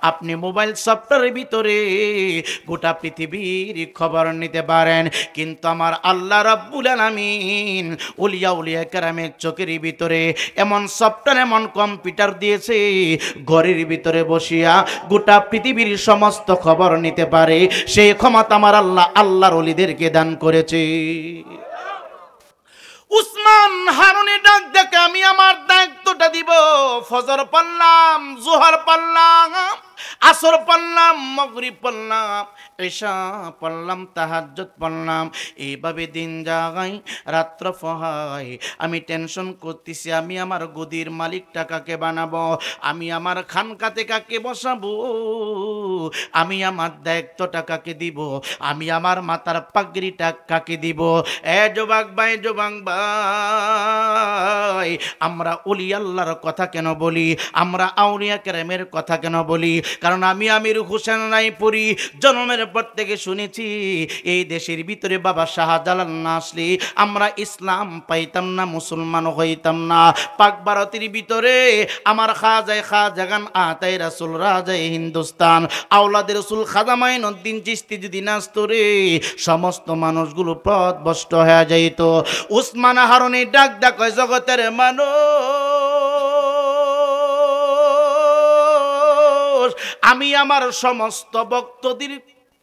আপনি মোবাইল সফটওয়্যারের ভিতরে গোটা পৃথিবীর খবর নিতে পারেন, কিন্তু আমার আল্লাহ রাব্বুল আলামিন ওলিয়া উলিয়া কেরামের চোখের ভিতরে এমন সফটওয়্যার এমন কম্পিউটার দিয়েছে, ঘরের ভিতরে বসিয়া গোটা পৃথিবীর সমস্ত খবর নিতে পারে। সেই ক্ষমতা আমার আল্লাহ আল্লাহর ওলিদেরকে দান করেছে। উসমান হারুনি ডাক দেখে আমি আমার দায়িত্বটা দিব। ফজর পড়লাম, জোহর পড়লাম, আসর পড়লাম, মাগরিব পড়লাম, ঈশা পড়লাম, তাহাজ্জুদ পড়লাম, এইভাবে দিন যাই রাত্র ফহাই। আমি টেনশন করতেছি আমি আমার গদির মালিকটা কাকে বানাবো, আমি আমার খানকাতে কাকে বসাবো, আমি আমার দায়িত্বটা কাকে দিব, আমি আমার মাথার পাগড়িটা কাকে দিব। এ যুবক ভাই, যুবক ভাই, আমরা ওলি আল্লাহর কথা কেন বলি, আমরা আউলিয়া কেরামের কথা কেন বলি? কারণ আমি আমির হোসেন রায়পুরি জন্মের পর থেকে শুনেছি এই দেশের ভিতরে বাবা শাহজালাল না আসলে আমরা ইসলাম পাইতাম না, মুসলমান হইতাম না। পাক ভারতের ভিতরে আমার খাজাগান আতাই রাসূল রাজাই হিন্দুস্তান আওলাদের রাসূল খাজা মাইনুদ্দিন চিশতি যদি না আসতো রে, সমস্ত মানুষগুলো পথভ্রষ্ট হয়ে যাইত। উসমান হারুনি ডাক ডাক জগতের মানুষ, আমি আমার সমস্ত ভক্তদের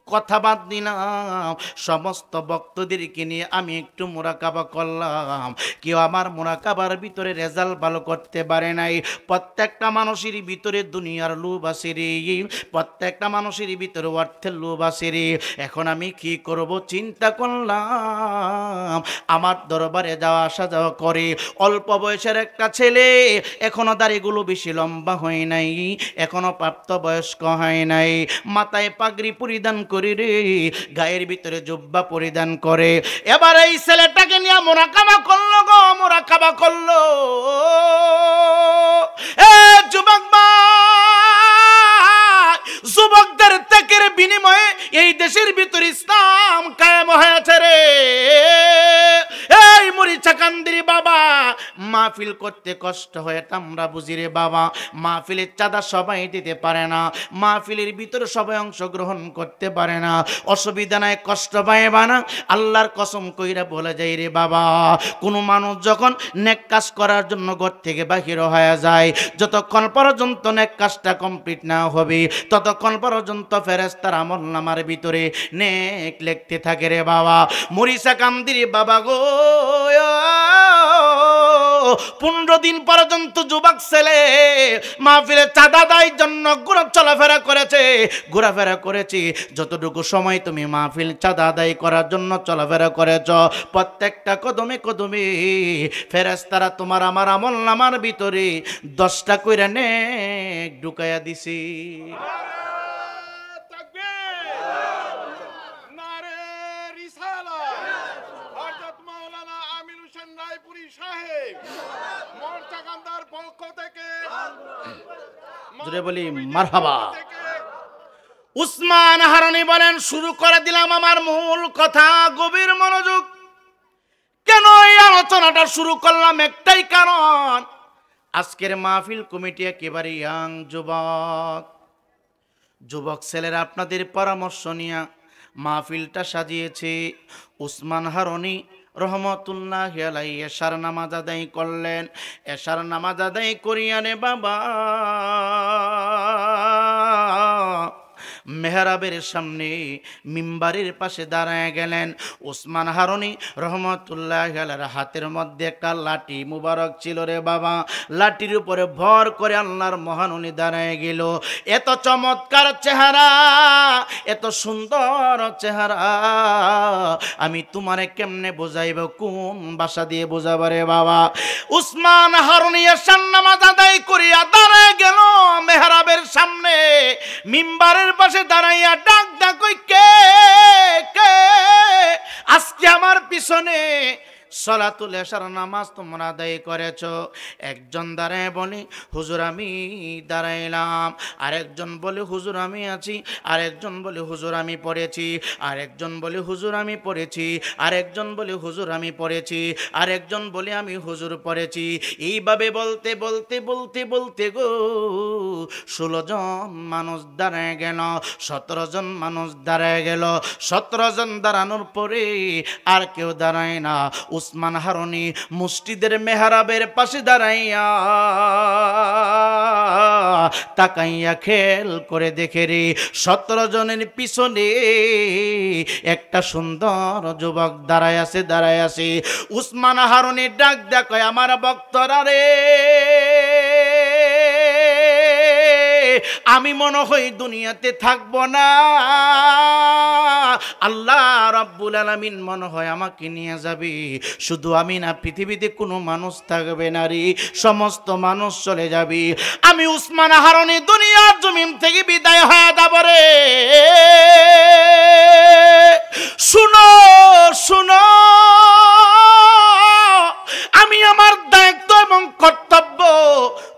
কথা বাদ দিলাম, সমস্ত ভক্তদেরকে নিয়ে আমি একটু মুরাকাবা করলাম। কেউ আমার মুরাকাবার ভিতরে রেজাল্ট ভালো করতে পারে নাই। প্রত্যেকটা মানুষের ভিতরে দুনিয়ার লোভ আছে রে, প্রত্যেকটা মানুষের ভিতরে অর্থের লোভ আছে রে। এখন আমি কি করব চিন্তা করলাম, আমার দরবারে যাওয়া আসা যাওয়া করে অল্প বয়সের একটা ছেলে, এখনো দাড়িগুলো বেশি লম্বা হয় নাই, এখনো প্রাপ্তবয়স্ক হয় নাই, মাথায় পাগড়ি পরিধান করে রে, গায়ের ভিতরে জুব্বা পরিধান করে। এবার এই ছেলেটাকে নিয়ে মুরাকাবা করলো গো, মুরাকাবা করলো। এ যুবক ভাই, যুবকদের ত্যাগের বিনিময়ে এই দেশের ভিতরে ইসলাম কায়েম হয়েছে রে। এই মরিচাকান্দির বাবা, মাহফিল করতে কষ্ট হয় আমরা বুঝি রে বাবা, মাহফিলের চাঁদা সবাই দিতে পারে না, মাহফিলের ভিতরে সবাই অংশগ্রহণ করতে পারে না, অসুবিধা নাই, কষ্ট পাইবা না। আল্লাহর কসম কইরা বলে যাই রে বাবা, কোনো মানুষ যখন নেক কাজ করার জন্য ঘর থেকে বাহির হয়ে যায়, যতক্ষণ পর্যন্ত নেক কাজটা কমপ্লিট না হবে ততক্ষণ পর্যন্ত ফেরেশতার আমলনামার ভিতরে নেক লিখতে থাকে রে বাবা। মরিচাকান্দির বাবা গো, 15 দিন পর্যন্ত যুবক ছেলে মাহফিলে চাঁদা দেওয়ার জন্য চলাফেরা করেছে। যতটুকু সময় তুমি মাহফিল চাঁদা আদায় করার জন্য চলাফেরা করেছ, প্রত্যেকটা কদমে কদমে ফেরেশতারা তোমার আমার আমলনামার ভিতরে 10টা কইরা নেক ঢুকাইয়া দিছি। জোরে বলি মারহাবা। উসমান হারুনি বলেন, শুরু করে দিলাম আমার মূল কথা, গভীর মনোযোগ। কেন এই আলোচনাটা শুরু করলাম? একটাই কারণ, আজকের মাহফিল কমিটি একেবারে ইয়াং যুবক ছেলেরা আপনাদের পরামর্শ নিয়ে মাহফিলটা সাজিয়েছে। উসমান হারুনি রহমতুল্লাহ আলাইহি এশার নামাজ আদায় করলেন। এশার নামাজ আদায় করিয়া রে বাবা মেহরাবের সামনে মিম্বারের পাশে দাঁড়ায় গেলেন। উসমান হারুনি রহমতুল্লাহ আলাইহির হাতের মধ্যে একটা লাঠি মুবারক ছিল রে বাবা, লাঠির উপরে ভর করে আল্লাহর মহান উনি দাঁড়ায় গেল। এত চমৎকার চেহারা, এত সুন্দর চেহারা, আমি তোমারে কেমনে বোঝাইব, কোন ভাষা দিয়ে বোঝাবো রে বাবা। উসমান হারুনি এশার নামাজ আদায় করিয়া দাঁড়ায় গেল মেহরাবের সামনে, মিম্বারের পাশে দাঁড়াইয়া ডাক ডাক, কে কে আজকে আমার পিছনে সালাতুল এশার নামাজ তোমরা আদায় করেছো। একজন দাঁড়ায় বলে হুজুর আমি দাঁড়াইলাম, আরেকজন বলে হুজুর আমি আছি, আরেকজন বলে হুজুর আমি পড়েছি, আরেকজন বলে হুজুর আমি পড়েছি, আরেকজন বলে হুজুর আমি পড়েছি, আরেকজন বলে আমি হুজুর পড়েছি। এইভাবে বলতে বলতে বলতে বলতে গো 16 জন মানুষ দাঁড়ায় গেল, 17 জন মানুষ দাঁড়ায় গেল। 17 জন দাঁড়ানোর পরে আর কেউ দাঁড়ায় না। উসমান হারুনি মসজিদের মেহরাবের পাশে দাঁড়াইয়া তাকাইয়া খেল করে দেখে রে 17 জনের পিছনে একটা সুন্দর যুবক দাঁড়ায় আছে, দাঁড়ায় আছে। উসমান হারুনি ডাক দেখায় আমার ভক্তরা রে, আমি মনে হয় দুনিয়াতে থাকবো না, আল্লাহ রাব্বুল আলামিন মনে হয় আমাকে নিয়ে যাবে। শুধু আমি না, পৃথিবীতে কোনো মানুষ থাকবে না রে, সমস্ত মানুষ চলে যাবে। আমি উসমান হারুনি দুনিয়ার জমিন থেকে বিদায় হয়ে যাব রে। শুনো শুনো, আমি আমার দায়িত্ব এবং কর্তব্য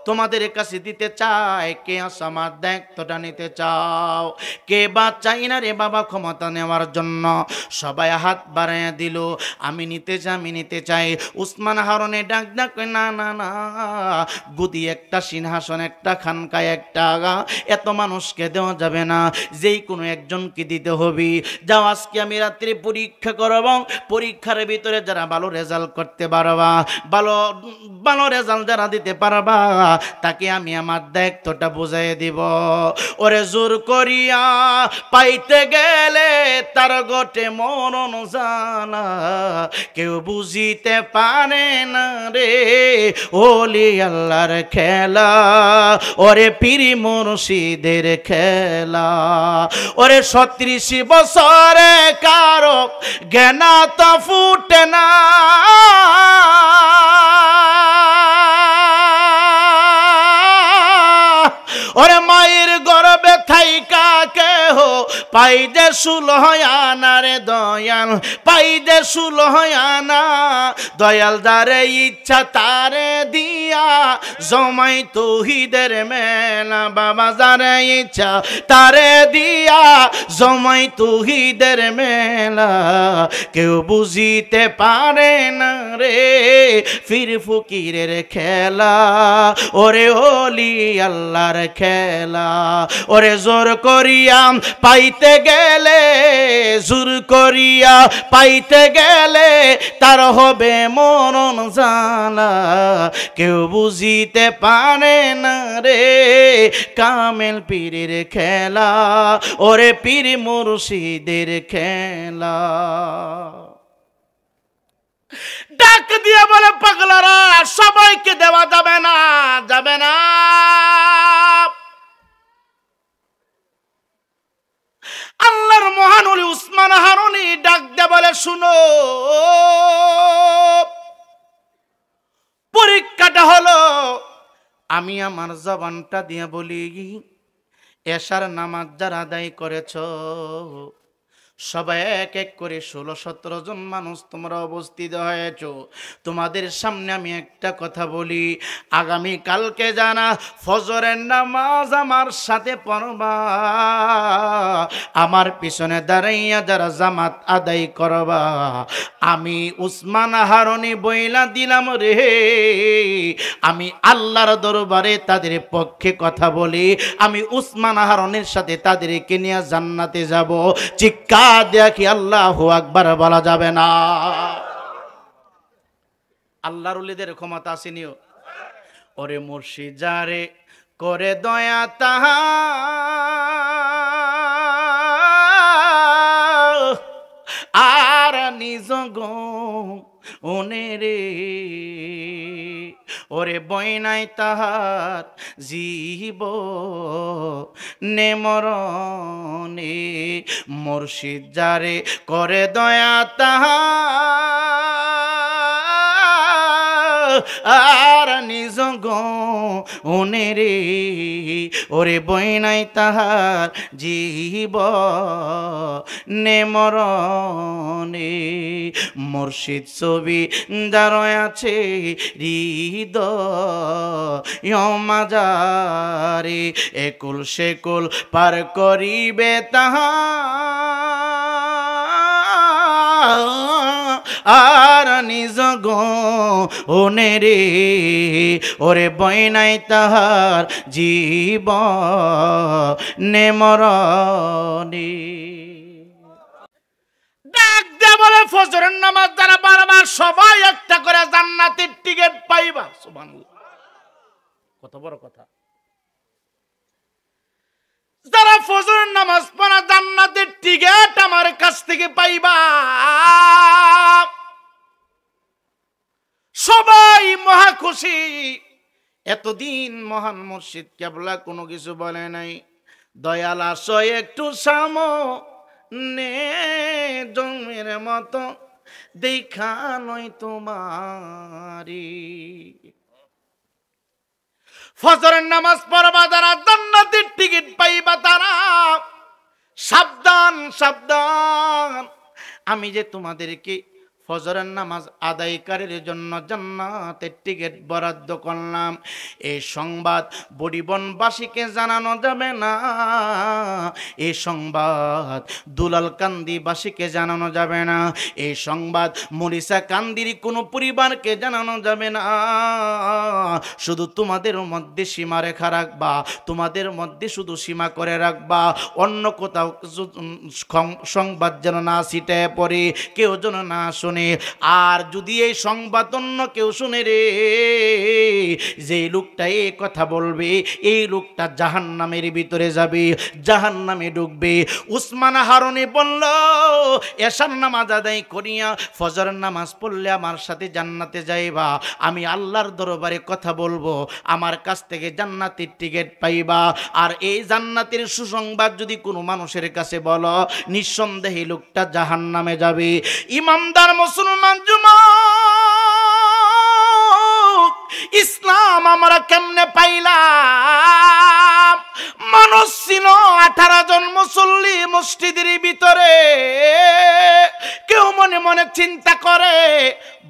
তোমাদের কাছে দিতে চাই। কে আস আমার দায়িত্বটা নিতে চাও? কে বা চাই না রে বাবা ক্ষমতা নেওয়ার জন্য? সবাই হাত বাড়াইয়া দিল, আমি নিতে চাই, আমি নিতে চাই। উসমান হারুনি ডাক ডাক না না না, গদি একটা সিংহাসন একটা খানকায় একটা আগা এত মানুষকে দেওয়া যাবে না, যেই কোনো একজনকে দিতে হবে। যাও আজকে আমি রাত্রি পরীক্ষা করব, পরীক্ষার ভিতরে যারা ভালো রেজাল্ট করতে পারবা, ভালো ভালো রেজাল্ট যারা দিতে পারবা, তাকে আমি আমার দায়িত্বটা বুঝাই দিব। ওরে জোর করিয়া পাইতে গেলে তার গোটে মরণ জানা, কেউ বুঝিতে পারে না রে ওলি আল্লাহর খেলা, ওরে পীর মুর্শিদের খেলা। ওরে 36 বছরে কারো জ্ঞানা তা ফুটে না, ওরে মায়ের গর্বে থাইকা কেহ পাই যে 16 আনা রে দয়াল, পাই যে 16 আনা। দয়াল যারে ইচ্ছা তারে দিয়া জমাই তৌহিদের মেলা, বাবা যারে ইচ্ছা তারে দিয়া জমাই তৌহিদের মেলা। কেউ বুঝিতে পারে না রে পীর ফকিরের খেলা, ওরে ওলি আল্লাহর খেলা। ওরে জোর করিয়া পাইতে গেলে, জোর করিয়া পাইতে গেলে তার হবে মরণ জানা, কেউ বুঝিতে পারে না রে কামেল পীরের খেলা, ওরে পীর মুর্শিদের খেলা। ডাক দিয়ে বলে পাগলারা সবাইকে দেওয়া যাবে না, যাবে না। আল্লাহর মহান ওলি উসমান হারুনি ডাক দিয়ে বলে শুনো, পরীক্ষাটা হলো আমি আমার জবানটা দিয়ে বলি, এশার নামাজ যারা আদায় করেছ সবাই এক এক করে 16-17 জন মানুষ তোমরা উপস্থিত হয়েছ। তোমাদের সামনে আমি একটা কথা বলি, আগামী কালকে জানা ফজরের নামাজ আমার সাথে পড়বা, আমার পিছনে দাঁড়াইয়া যারা জামাত আদায় করবা, আমি উসমান হারুনি বইলা দিলাম রে, আমি আল্লাহর দরবারে তাদের পক্ষে কথা বলি, আমি উসমান হারুনির সাথে তাদেরকে নিয়ে জান্নাতে যাব। চিৎকার দেখি আল্লাহু আকবার বলা যাবে না? আল্লাহর ওলিদের ক্ষমতা আসেনিও। ওরে মুর্শিদ যারে করে দয়া তাহা আর নিজ গো ওনে রে, ওরে বয়নাই তাহার জীব নেমরণে, মুর্শিদ যারে করে দয়া তাহার আর নিজ গুণে রে ওরে বই নাই তাহার জীব নে মরণে মুর্শিদ ছবি যার আছে হৃদয় মাজারে একুল সেকুল পার করিবে তাহা আর নিজ গুণে রে ওরে বই নাই তাহার জীব নে মরণে ডাক দে বলে ফজরের নামাজ যারা বারবার সবাই একটা করে জান্নাতের টিকিট পাইবা সুবহানাল্লাহ কত বড় কথা যারা ফজরের নামাজ পড়া জান্নাতের টিকিট আমার কাছ থেকে পাইবা সবাই মহা খুশি এতদিন মহান মুর্শিদ কেবলা কোনো কিছু বলে নাই দয়াল আসো একটু সামনে জমের মতো দেখা নয় তোমারি ফজরের নামাজ পড়বা যারা জান্নাতের টিকিট পাইবা তারা সাবধান সাবধান আমি যে তোমাদেরকে ফজরের নামাজ আদায়কারীর জন্য জান্নাতের টিকিট বরাদ্দ করলাম এই সংবাদ বড়িবনবাসীকে জানানো যাবে না এই সংবাদ দুলাল কান্দিবাসীকে জানানো যাবে না এই সংবাদ মরিসা কান্দির কোনো পরিবারকে জানানো যাবে না শুধু তোমাদের মধ্যে সীমা রেখা রাখবা তোমাদের মধ্যে শুধু সীমা করে রাখবা অন্য কোথাও সংবাদ যেন না ছিটায় পড়ে কেউ যেন না শোনে আর যদি এই সংবাদ অন্য কেউ শুনে রে যে লোকটা এই কথা বলবে এই লোকটা জাহান্নামের ভিতরে যাবে জাহান্নামে ঢুকবে উসমান হারুনি বলল এশার নামাজ আদায় করিয়া ফজরের নামাজ পড়লে আমার সাথে জান্নাতে যাইবা আমি আল্লাহর দরবারে কথা বলবো আমার কাছ থেকে জান্নাতের টিকিট পাইবা আর এই জান্নাতের সুসংবাদ যদি কোনো মানুষের কাছে বলো নিঃসন্দেহে লোকটা জাহান্নামে যাবে ইমানদার মুসলমান যুবক ইসলাম আমরা কেমনে পাইলাম মানুষ ছিল 18 জন মুসল্লি মসজিদের ভিতরে কেউ মনে মনে চিন্তা করে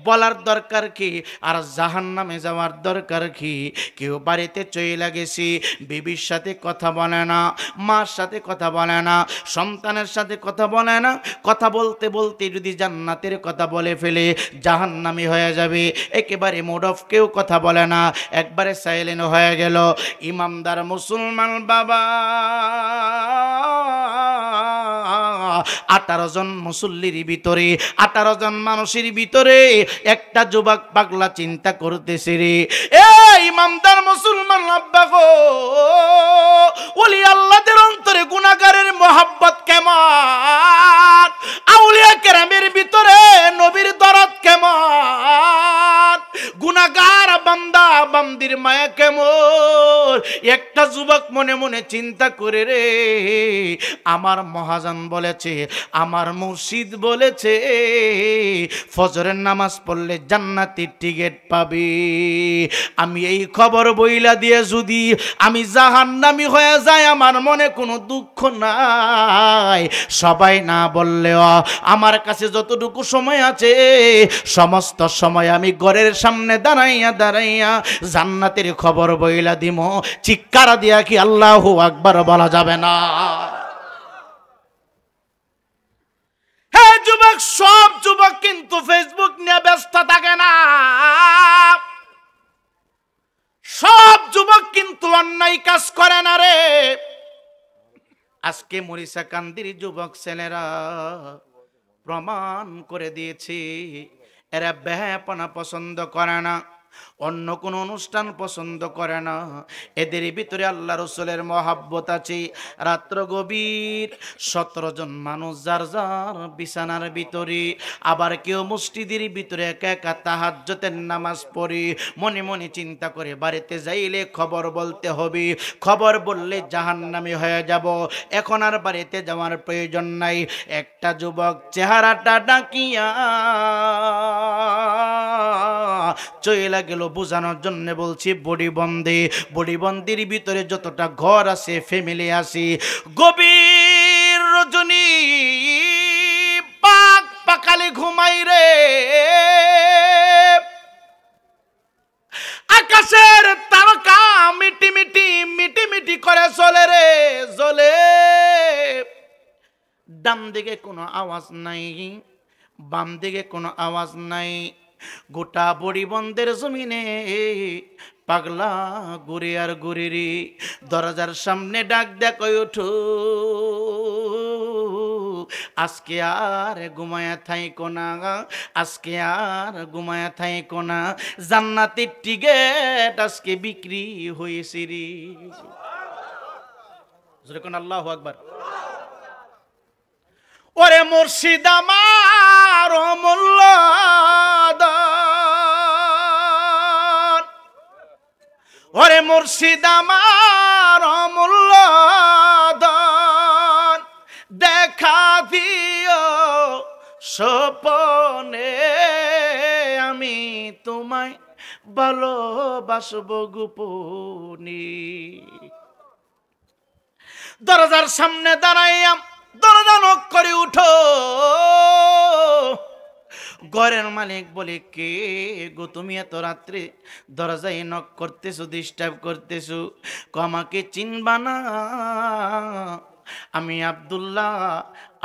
বলার দরকার কি আর জাহান্নামে যাওয়ার দরকার কি কেউ বাড়িতে চলে গেছি বিবির সাথে কথা বলে না মার সাথে কথা বলে না সন্তানের সাথে কথা বলে না কথা বলতে বলতে যদি জান্নাতের কথা বলে ফেলে জাহান্নামী হয়ে যাবে একেবারে মুড অফ কেউ কথা বলে না একবারে সাইলেন্ট হয়ে গেল ইমানদার মুসলমান বাবা 18 জন মুসল্লির ভিতরে 18 জন মানুষের ভিতরে একটা যুবক পাগলা চিন্তা করতেছে রে এই ইমানদার মুসলমান আব্বা গো ওলি আল্লাহদের অন্তরে গুনাহগারের মহব্বত কেমন আউলিয়া কেরামের ভিতরে নবীর দরদ কেমন গুনাহগার বান্দা বান্দির মায়া কেমন একটা যুবক মনে মনে চিন্তা করে রে আমার মহাজন বলেছে আমার মুর্শিদ বলেছে ফজরের নামাজ পড়লে জান্নাতের টিকিট পাবে আমি এই খবর বইলা দিয়ে যদি আমি জাহান্নামী হয়ে যাই আমার মনে কোনো দুঃখ নাই সবাই না বললেও আমার কাছে যতটুকু সময় আছে সমস্ত সময় আমি ঘরের সামনে দাঁড়াইয়া দাঁড়াইয়া জান্নাতের খবর বইলা দিম চিৎকার দিয়া কি আল্লাহু আকবার বলা যাবে না যুবক সব যুবক কিন্তু ফেসবুক নিয়ে ব্যস্ত থাকে না সব যুবক কিন্তু অন্যায় কাজ করে না রে আজকে মরিসা কান্দির যুবক ছেলেরা প্রমাণ করে দিয়েছে এরা বেহায়াপনা পছন্দ করে না অন্য কোন অনুষ্ঠান পছন্দ করে না এদের ভিতরে আল্লাহ রাসূলের মহব্বত আছে রাত্র গভীর 17 জন মানুষ যার যার বিছানার ভিতরে আবার কেউ মসজিদের ভিতরে একা একা তাহাজ্জুদের নামাজ পড়ে মনে মনে চিন্তা করে বাড়িতে যাইলে খবর বলতে হবে খবর বললে জাহান্নামী হয়ে যাব এখন আর বাড়িতে যাওয়ার প্রয়োজন নাই একটা যুবক চেহারাটা ডাকিয়া চইলা গেল। বোঝানোর জন্য বলছি বডি বন্দির ভিতরে যতটা ঘর আছে, ফ্যামিলি আছে, গভীর রজনী পাক পাকালে ঘুমাই রে, আকাশের তারকা মিটি মিটি করে চলে রে জ্বলে। ডান দিকে কোনো আওয়াজ নাই, বাম দিকে কোনো আওয়াজ নাই। গোটা বড়িবন্দের জমিনে পাগলা ঘুরে আর ঘুরে রে। দরজার সামনে ডাক দেখো, ওঠো আজকে আর ঘুমায়া থাইকো না, আজকে আর ঘুমায়া থাইকো না, জান্নাতের টিকেট আজকে বিক্রি হয়েছে রে। যেরকম আল্লাহু আকবার। ওরে মুর্শিদ আমার অমূল্য দান, ওরে মুর্শিদ আমার অমূল্য দান, দেখা দিও স্বপনে, আমি তোমায় ভালোবাসব গোপনে। দরজার সামনে দাঁড়াইয়া দরজা নক করে উঠো। ঘরের মালিক বলে, কে গো তুমি এত রাত্রে দরজায় নক করতেছো, ডিস্টার্ব করতেছো? আমাকে চিনবা না? আমি আব্দুল্লাহ,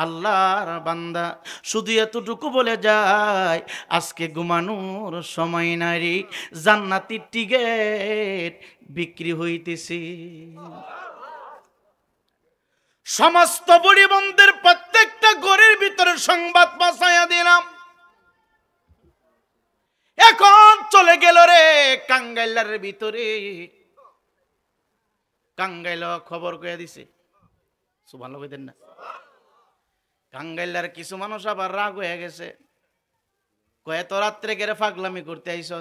আল্লাহর বান্দা। শুধু এতটুকু বলে যায়, আজকে ঘুমানোর সময় নারী, জান্নাতের টিকেট বিক্রি হইতেছে। সমস্ত বুড়ি বন্ধের প্রত্যেকটা ঘরের ভিতরে সংবাদ পৌঁছাইয়া দিলাম। এখন চলে গেল রে কাঙ্গাইলার ভিতরে। কাঙ্গাইলা খবর কইয়া দিছে, সুবহানাল্লাহ কইতেন না? কাঙ্গাইলার কিছু মানুষ আবার রাগ হয়ে গেছে, কয়ে তো রাত্রে গেরে পাগলামি করতে আইস।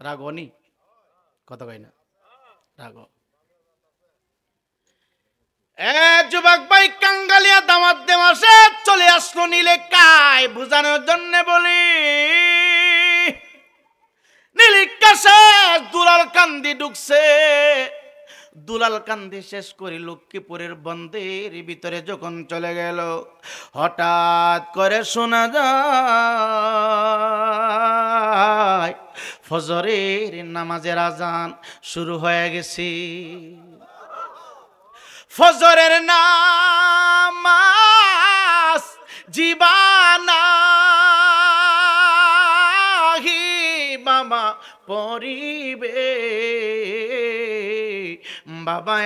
রাগনি কথা কই না, রাগ। যুবক ভাই কাঙ্গালিয়া দামাত দেমাসে চলে আসলো নীলে কায় বুঝানোর জন্য বলি। নীলিকাশে দুলাল কান্দি ঢুকছে। দুলাল কান্দি শেষ করে লক্ষ্মীপুরের বন্দের ভিতরে যখন চলে গেল, হঠাৎ করে শোনা যায় ফজরের নামাজের আজান শুরু হয়ে গেছে। ফজরের নামাজ জীবানা হি বাবা পরিবে, বাবা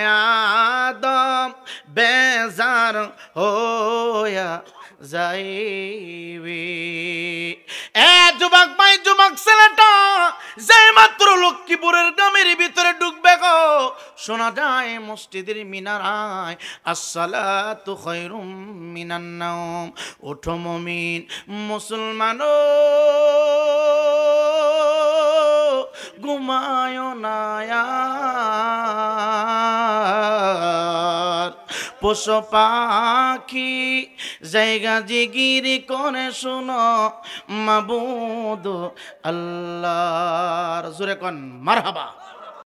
আদম বেজার হইয়া যাইবে। যুবক ভাই, যুবক ছেলেটা যে মাত্র লক্ষ্মীপুরের গ্রামের ভিতরে ঢুকবে গো, শোনা যায় মসজিদের মিনারায় আসসালাতু খায়রুম মিনান নাওম। ওঠো মুমিন মুসলমান, ঘুমায় না আর। পশু পাখি জায়গা জিগির করে শোনো মাবুদ আল্লাহর। জোরে কোন মারহাবা।